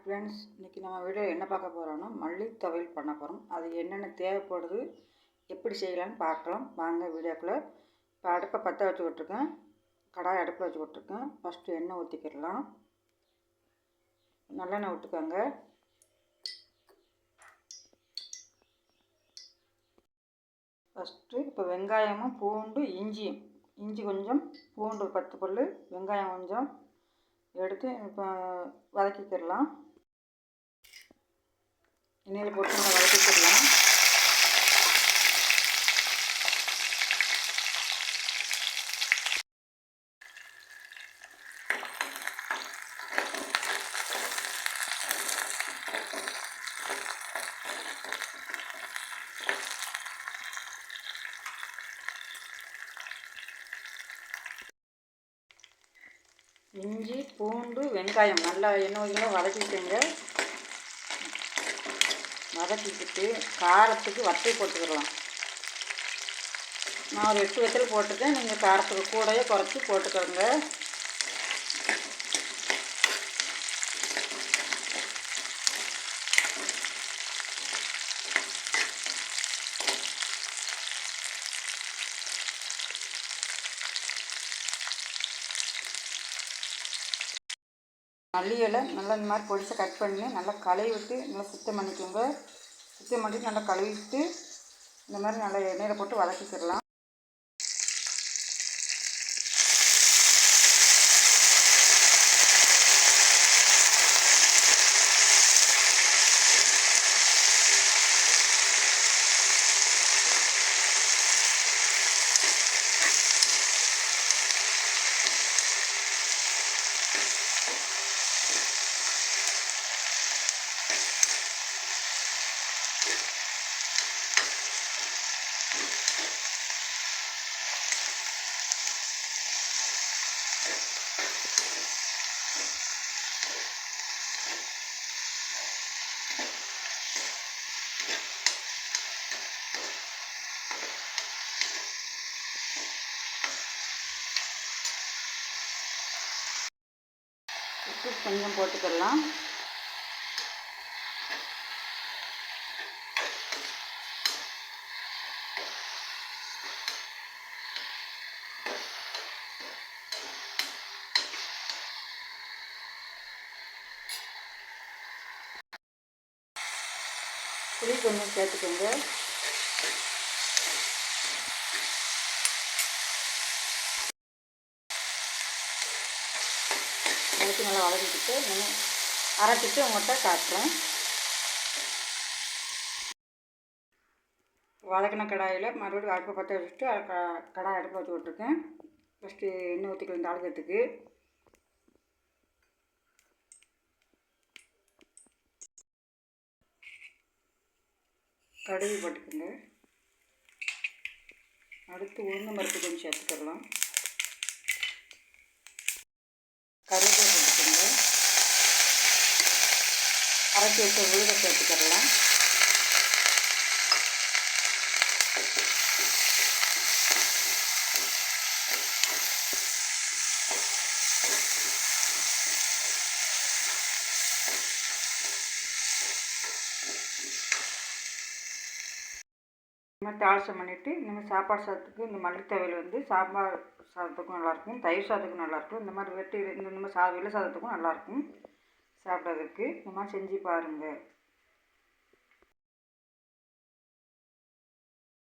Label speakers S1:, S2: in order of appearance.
S1: Friends, இன்றைக்கி நம்ம video என்ன பார்க்க போகிறோன்னா மல்லி துவையல் பண்ண போகிறோம். அது என்னென்ன தேவைப்படுது, எப்படி செய்யலான்னு பார்க்கலாம் வாங்க வீடியோக்குள்ளே. இப்போ அடுப்பை பற்ற வச்சு விட்ருக்கேன், கடாய் அடுப்பில் வச்சு விட்ருக்கேன். ஃபஸ்ட்டு எண்ணெய் ஊற்றிக்கிடலாம். நல்லெண்ணெய் விட்டுக்கோங்க. ஃபஸ்ட்டு இப்போ வெங்காயமும் பூண்டு இஞ்சி கொஞ்சம், பூண்டு 10 பல், வெங்காயம் கொஞ்சம் எடுத்து இப்போ வதக்கிக்கிடலாம். எண்ணெயில் போட்டு நல்லா வதக்கிக்கிடலாம். இஞ்சி பூண்டு வெங்காயம் நல்லா எண்ணெயில் வதக்கிக்கோங்க. வதக்கிக்கிட்டு காரத்துக்கு வத்தல் போட்டுக்கிடலாம். நான் ஒரு 8 வத்தல் போட்டுக்கேன், நீங்கள் காரத்துக்கு கூடவே குறைச்சி போட்டுக்கோங்க. மல்லி இலை நல்லா இந்த மாதிரி பொடிசை கட் பண்ணி நல்லா கழுவி விட்டு நல்லா சுத்தம் பண்ணிக்கோங்க. சுத்தம் பண்ணி நல்லா கழுவிட்டு இந்த மாதிரி நல்லா எண்ணெயில் போட்டு வதக்கிக்கிடலாம். உப்பு கொஞ்சம் போட்டுக்கலாம். புளி கொஞ்சம் சேர்த்துக்கோங்க. வதக்கி நல்லா வதக்கிட்டு அரைச்சிட்டு உங்கள்கிட்ட காட்டுறேன். வதக்கின கடாயில் மறுபடியும் அடுப்பை பற்ற வச்சுட்டு கடாய் அடுப்பை வச்சு விட்ருக்கேன். ஃபஸ்ட்டு எண்ணெய் ஊற்றிக்கலாம் தாளிக்கிறதுக்கு. கடுகு போட்டுக்கோங்க. அடுத்து உளுந்தம் பருப்பு கொஞ்சம் சேர்த்துக்கலாம். கருவேப்பிலை போட்டுக்கோங்க. அரைச்சி வச்ச உளுந்தை சேர்த்துக்கலாம். இந்த மாதிரி தாளிசம் பண்ணிவிட்டு இனிமேல் சாப்பாடு சாதத்துக்கு இந்த மல்லி துவையல் வந்து சாம்பார் சாதத்துக்கும் நல்லாயிருக்கும், தயிர் சாதத்துக்கும் நல்லாயிருக்கும். இந்த மாதிரி வெட்டி இந்த மாதிரி வெள்ளை சாதத்துக்கும் நல்லாயிருக்கும் சாப்பிட்றதுக்கு. இந்த மாதிரி செஞ்சு பாருங்கள்.